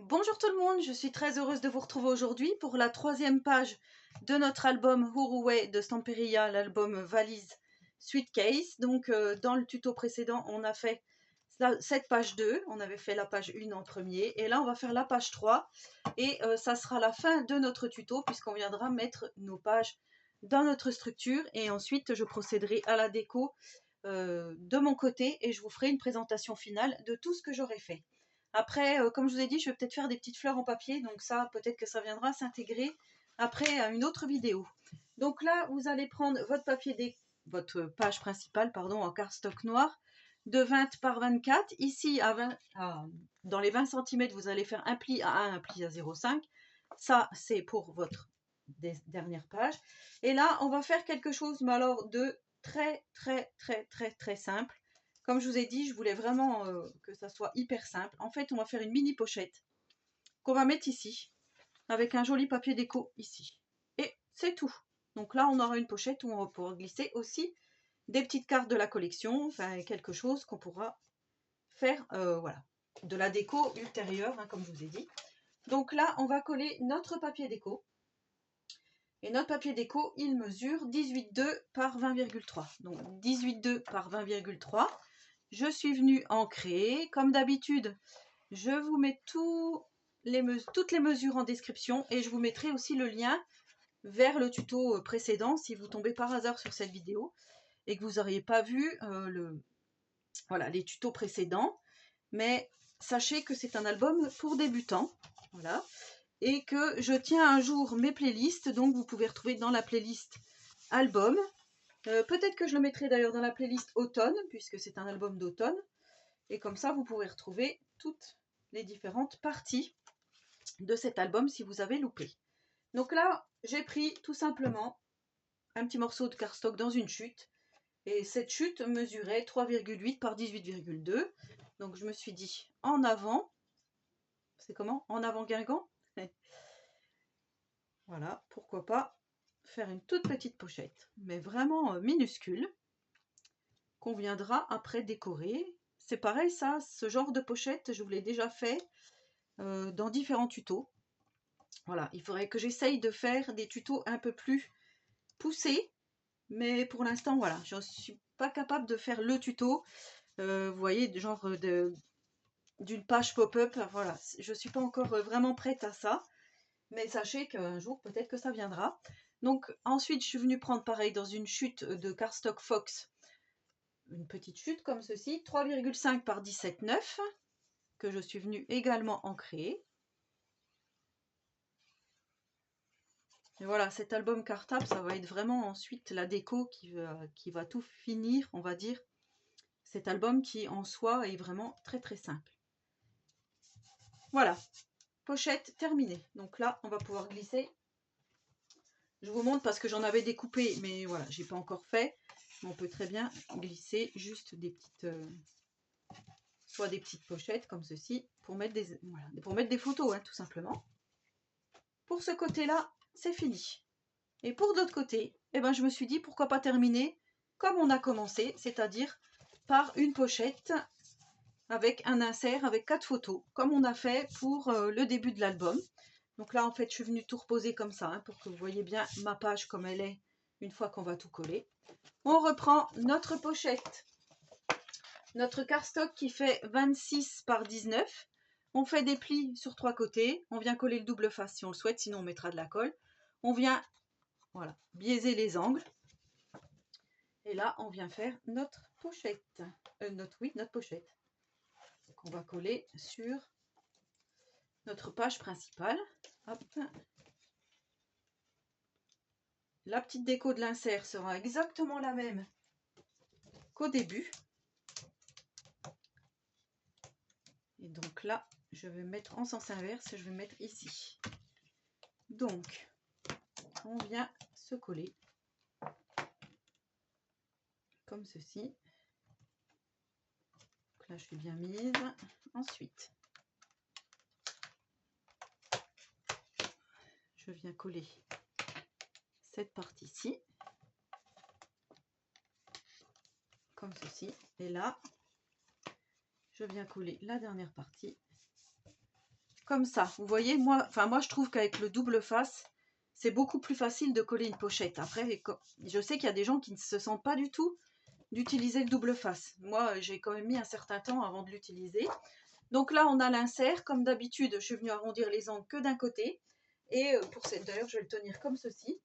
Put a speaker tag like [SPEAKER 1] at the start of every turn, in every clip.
[SPEAKER 1] Bonjour tout le monde, je suis très heureuse de vous retrouver aujourd'hui pour la 3e page de notre album Uruway de Stamperia, l'album valise Suitcase. Donc dans le tuto précédent, on a fait cette page 2, on avait fait la page 1 en premier, et là on va faire la page 3, et ça sera la fin de notre tuto puisqu'on viendra mettre nos pages dans notre structure, et ensuite je procéderai à la déco de mon côté et je vous ferai une présentation finale de tout ce que j'aurai fait. Après, comme je vous ai dit, je vais peut-être faire des petites fleurs en papier, donc ça, peut-être que ça viendra s'intégrer après à une autre vidéo. Donc là, vous allez prendre votre page principale, pardon, en cardstock noir, de 20 par 24. Ici, dans les 20 cm, vous allez faire un pli à 1, un pli à 0,5. Ça, c'est pour votre dernière page. Et là, on va faire quelque chose, mais alors de très simple. Comme je vous ai dit, je voulais vraiment que ça soit hyper simple. En fait, on va faire une mini pochette qu'on va mettre ici, avec un joli papier déco ici. Et c'est tout. Donc là, on aura une pochette où on va pouvoir glisser aussi des petites cartes de la collection, enfin quelque chose qu'on pourra faire, voilà, de la déco ultérieure, hein, comme je vous ai dit. Donc là, on va coller notre papier déco. Et notre papier déco, il mesure 18,2 par 20,3. Donc 18,2 par 20,3. Je suis venue en créer. Comme d'habitude, je vous mets toutes les mesures en description et je vous mettrai aussi le lien vers le tuto précédent si vous tombez par hasard sur cette vidéo et que vous n'auriez pas vu les tutos précédents. Mais sachez que c'est un album pour débutants. Voilà. Et que je tiens un jour mes playlists, donc vous pouvez retrouver dans la playlist album. Peut-être que je le mettrai d'ailleurs dans la playlist automne, puisque c'est un album d'automne. Et comme ça, vous pourrez retrouver toutes les différentes parties de cet album si vous avez loupé. Donc là, j'ai pris tout simplement un petit morceau de cardstock dans une chute. Et cette chute mesurait 3,8 par 18,2. Donc je me suis dit, en avant, c'est comment? En avant Guingamp. Voilà, pourquoi pas faire une toute petite pochette, mais vraiment minuscule, qu'on viendra après décorer. C'est pareil, ça, ce genre de pochette, je vous l'ai déjà fait dans différents tutos. Voilà, il faudrait que j'essaye de faire des tutos un peu plus poussés, mais pour l'instant, voilà, je ne suis pas capable de faire le tuto, vous voyez, genre d'une page pop-up, voilà, je ne suis pas encore vraiment prête à ça. Mais sachez qu'un jour, peut-être que ça viendra. Donc ensuite, je suis venue prendre pareil dans une chute de cardstock Fox, une petite chute comme ceci, 3,5 par 17,9, que je suis venue également en créer. Et voilà, cet album cartable, ça va être vraiment ensuite la déco qui va tout finir, on va dire. Cet album qui en soi est vraiment très simple. Voilà, pochette terminée. Donc là, on va pouvoir glisser. Je vous montre parce que j'en avais découpé, mais voilà, j'ai pas encore fait. On peut très bien glisser juste des petites, soit des petites pochettes comme ceci, pour mettre des photos, hein, tout simplement. Pour ce côté-là, c'est fini. Et pour l'autre côté, eh ben, je me suis dit pourquoi pas terminer comme on a commencé, c'est-à-dire par une pochette avec un insert avec 4 photos, comme on a fait pour le début de l'album. Donc là, en fait, je suis venue tout reposer comme ça, hein, pour que vous voyez bien ma page comme elle est une fois qu'on va tout coller. On reprend notre pochette, notre cardstock qui fait 26 par 19. On fait des plis sur 3 côtés. On vient coller le double face si on le souhaite, sinon on mettra de la colle. On vient, voilà, biaiser les angles. Et là, on vient faire notre pochette. Notre pochette. Donc on va coller sur notre page principale. Hop. La petite déco de l'insert sera exactement la même qu'au début. Et donc là, je vais mettre en sens inverse, je vais mettre ici. Donc, on vient se coller comme ceci. Donc là, je suis bien mise. Ensuite, je viens coller cette partie-ci, comme ceci. Et là, je viens coller la dernière partie, comme ça. Vous voyez, moi je trouve qu'avec le double face, c'est beaucoup plus facile de coller une pochette. Après, je sais qu'il y a des gens qui ne se sentent pas du tout d'utiliser le double face. Moi, j'ai quand même mis un certain temps avant de l'utiliser. Donc là, on a l'insert. Comme d'habitude, je suis venue arrondir les angles que d'un côté. Et pour cette, d'ailleurs, je vais le tenir comme ceci.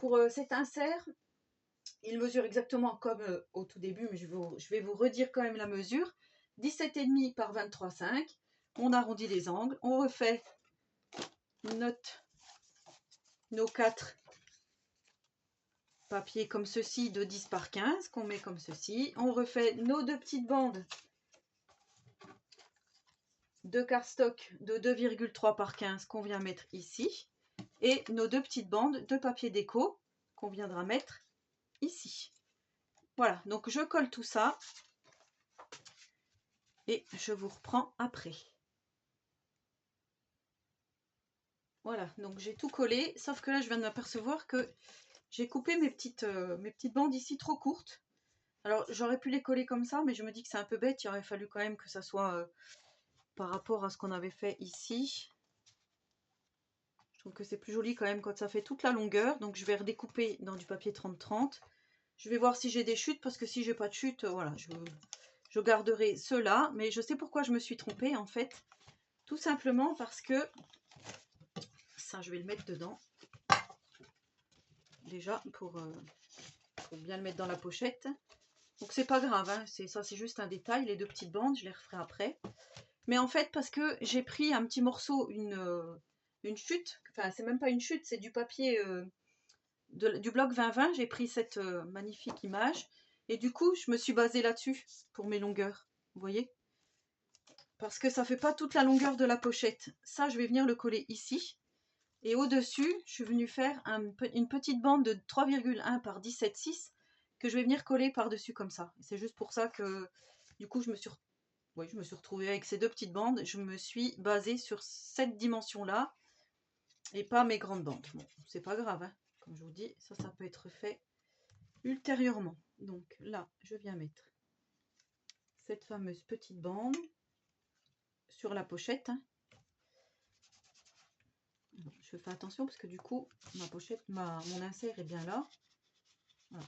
[SPEAKER 1] Pour cet insert, il mesure exactement comme au tout début, mais je vais vous redire quand même la mesure. 17,5 par 23,5. On arrondit les angles. On refait nos 4 papiers comme ceci de 10 par 15 qu'on met comme ceci. On refait nos 2 petites bandes de cardstock de 2,3 par 15 qu'on vient mettre ici. Et nos 2 petites bandes de papier déco qu'on viendra mettre ici. Voilà, donc je colle tout ça et je vous reprends après. Voilà, donc j'ai tout collé, sauf que là je viens de m'apercevoir que j'ai coupé mes petites bandes ici trop courtes. Alors j'aurais pu les coller comme ça, mais je me dis que c'est un peu bête, il aurait fallu quand même que ça soit par rapport à ce qu'on avait fait ici. Je trouve que c'est plus joli quand même quand ça fait toute la longueur, donc je vais redécouper dans du papier 30-30. Je vais voir si j'ai des chutes, parce que si j'ai pas de chute, voilà, je garderai ceux-là. Mais je sais pourquoi je me suis trompée en fait. Tout simplement parce que, ça je vais le mettre dedans. Déjà pour bien le mettre dans la pochette. Donc c'est pas grave, hein, c'est juste un détail. Les 2 petites bandes, je les referai après. Mais en fait, parce que j'ai pris un petit morceau, une chute, enfin c'est même pas une chute, c'est du papier du bloc 20-20, j'ai pris cette magnifique image et du coup je me suis basée là-dessus pour mes longueurs, vous voyez, parce que ça fait pas toute la longueur de la pochette. Ça je vais venir le coller ici et au dessus je suis venue faire une petite bande de 3,1 par 17,6 que je vais venir coller par dessus comme ça. C'est juste pour ça que du coup je me suis retrouvée avec ces 2 petites bandes. Je me suis basée sur cette dimension là et pas mes grandes bandes. Bon, c'est pas grave, hein. Comme je vous dis, ça peut être fait ultérieurement. Donc là, je viens mettre cette fameuse petite bande sur la pochette. Je fais attention parce que du coup, ma pochette, mon insert est bien là. Voilà,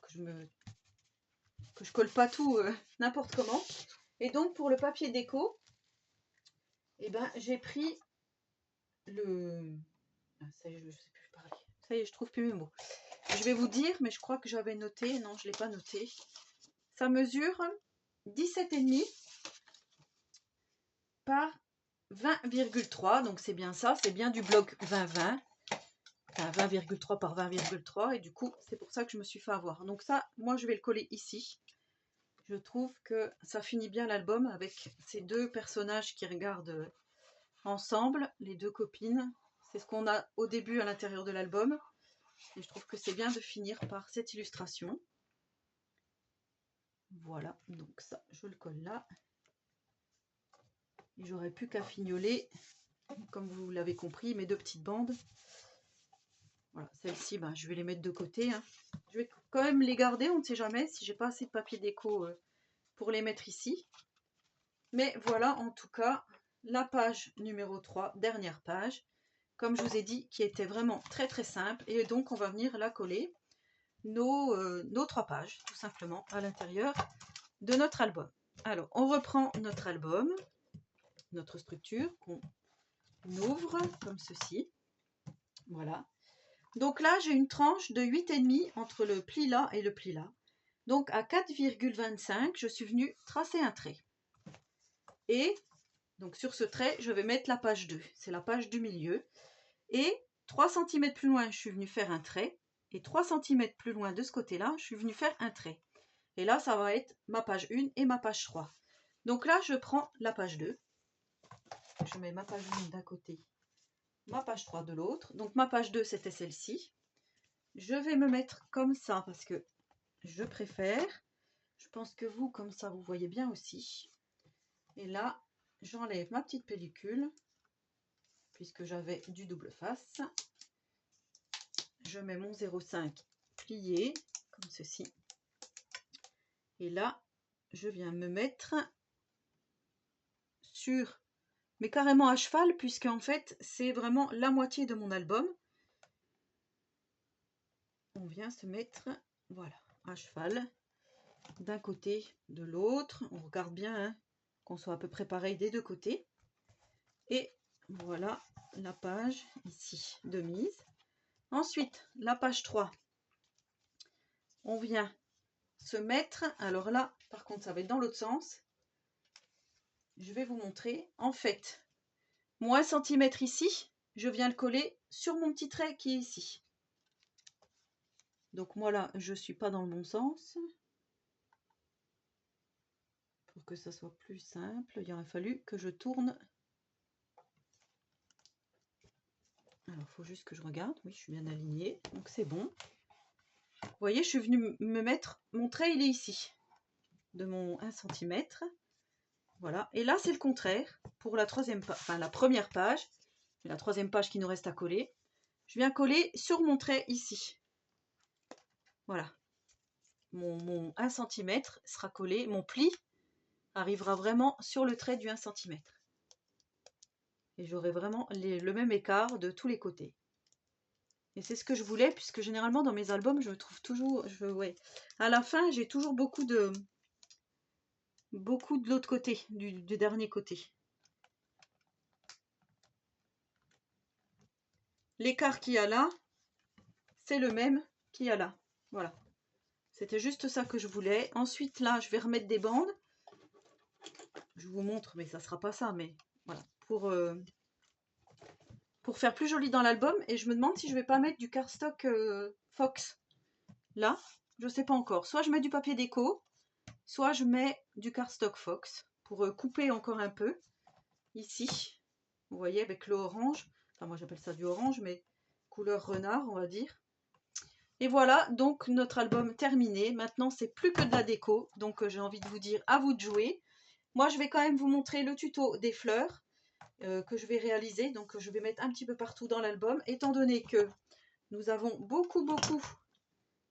[SPEAKER 1] que je colle pas tout n'importe comment. Et donc pour le papier déco, eh ben, j'ai pris le... Ah, ça y est, je sais plus parler. Ça y est, je trouve plus mes mots. Je vais vous dire, mais je crois que j'avais noté. Non, je ne l'ai pas noté. Ça mesure 17,5 par 20,3. Donc c'est bien ça, c'est bien du bloc 20-20. Enfin 20,3 par 20,3. Et du coup, c'est pour ça que je me suis fait avoir. Donc ça, moi, je vais le coller ici. Je trouve que ça finit bien l'album avec ces 2 personnages qui regardent ensemble, les 2 copines. C'est ce qu'on a au début à l'intérieur de l'album. Et je trouve que c'est bien de finir par cette illustration. Voilà, donc ça, je le colle là. Et j'aurais plus qu'à fignoler, comme vous l'avez compris, mes 2 petites bandes. Voilà, celles-ci, ben, je vais les mettre de côté. Hein. Je vais quand même les garder, on ne sait jamais si j'ai pas assez de papier déco pour les mettre ici. Mais voilà, en tout cas, la page numéro 3, dernière page, comme je vous ai dit, qui était vraiment très très simple. Et donc, on va venir la coller nos 3 pages, tout simplement, à l'intérieur de notre album. Alors, on reprend notre album, notre structure, qu'on ouvre comme ceci. Voilà. Donc là, j'ai une tranche de 8,5 entre le pli là et le pli là. Donc à 4,25, je suis venue tracer un trait. Et donc sur ce trait, je vais mettre la page 2. C'est la page du milieu. Et 3 cm plus loin, je suis venue faire un trait. Et 3 cm plus loin de ce côté-là, je suis venue faire un trait. Et là, ça va être ma page 1 et ma page 3. Donc là, je prends la page 2. Je mets ma page 1 d'un côté, ma page 3 de l'autre. Donc ma page 2, c'était celle-ci. Je vais me mettre comme ça parce que je préfère. Je pense que vous, comme ça, vous voyez bien aussi. Et là, j'enlève ma petite pellicule puisque j'avais du double face. Je mets mon 0,5 plié comme ceci. Et là, je viens me mettre sur mais carrément à cheval, puisque en fait, c'est vraiment la moitié de mon album. On vient se mettre, voilà, à cheval, d'un côté, de l'autre. On regarde bien, hein, qu'on soit à peu près pareil des deux côtés. Et voilà la page ici de mise. Ensuite, la page 3. On vient se mettre, alors là, par contre, ça va être dans l'autre sens. Je vais vous montrer. En fait, mon 1 cm ici, je viens le coller sur mon petit trait qui est ici. Donc moi là, je ne suis pas dans le bon sens. Pour que ça soit plus simple, il aurait fallu que je tourne. Alors, il faut juste que je regarde. Oui, je suis bien alignée, donc c'est bon. Vous voyez, je suis venue me mettre, mon trait il est ici, de mon 1 cm. Voilà, et là c'est le contraire. Pour la troisième page, enfin la première page, et la troisième page qui nous reste à coller, je viens coller sur mon trait ici. Voilà, mon 1 cm sera collé, mon pli arrivera vraiment sur le trait du 1 cm. Et j'aurai vraiment le même écart de tous les côtés. Et c'est ce que je voulais, puisque généralement dans mes albums, je trouve toujours, ouais, à la fin, j'ai toujours beaucoup de l'autre côté, du dernier côté. L'écart qu'il y a là, c'est le même qu'il y a là. Voilà. C'était juste ça que je voulais. Ensuite, là, je vais remettre des bandes. Je vous montre, mais ça sera pas ça, mais voilà. Pour faire plus joli dans l'album. Et je me demande si je vais pas mettre du cardstock Fox. Là, je sais pas encore. Soit je mets du papier déco, soit je mets du cardstock Fox pour couper encore un peu. Ici, vous voyez, avec le orange. Enfin, moi j'appelle ça du orange, mais couleur renard, on va dire. Et voilà, donc notre album terminé. Maintenant, c'est plus que de la déco. Donc, j'ai envie de vous dire, à vous de jouer. Moi, je vais quand même vous montrer le tuto des fleurs que je vais réaliser. Donc, je vais mettre un petit peu partout dans l'album. Étant donné que nous avons beaucoup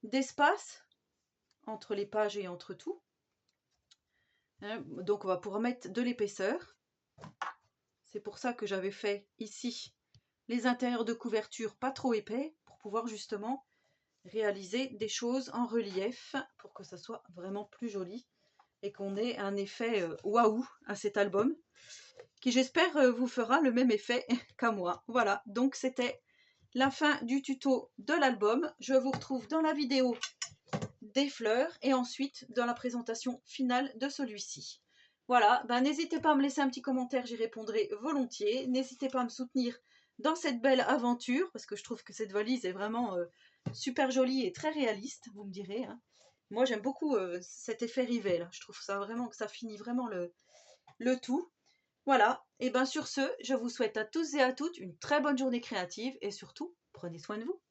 [SPEAKER 1] d'espace entre les pages et entre tout. Donc, on va pouvoir mettre de l'épaisseur. C'est pour ça que j'avais fait ici les intérieurs de couverture pas trop épais pour pouvoir justement réaliser des choses en relief pour que ça soit vraiment plus joli et qu'on ait un effet waouh à cet album qui j'espère vous fera le même effet qu'à moi. Voilà, donc c'était la fin du tuto de l'album. Je vous retrouve dans la vidéo des fleurs et ensuite dans la présentation finale de celui-ci. Voilà, ben, n'hésitez pas à me laisser un petit commentaire, j'y répondrai volontiers. N'hésitez pas à me soutenir dans cette belle aventure, parce que je trouve que cette valise est vraiment super jolie et très réaliste, vous me direz. Hein. Moi, j'aime beaucoup cet effet rivet, là. Je trouve ça vraiment que ça finit vraiment le tout. Voilà, et bien sur ce, je vous souhaite à tous et à toutes une très bonne journée créative et surtout, prenez soin de vous.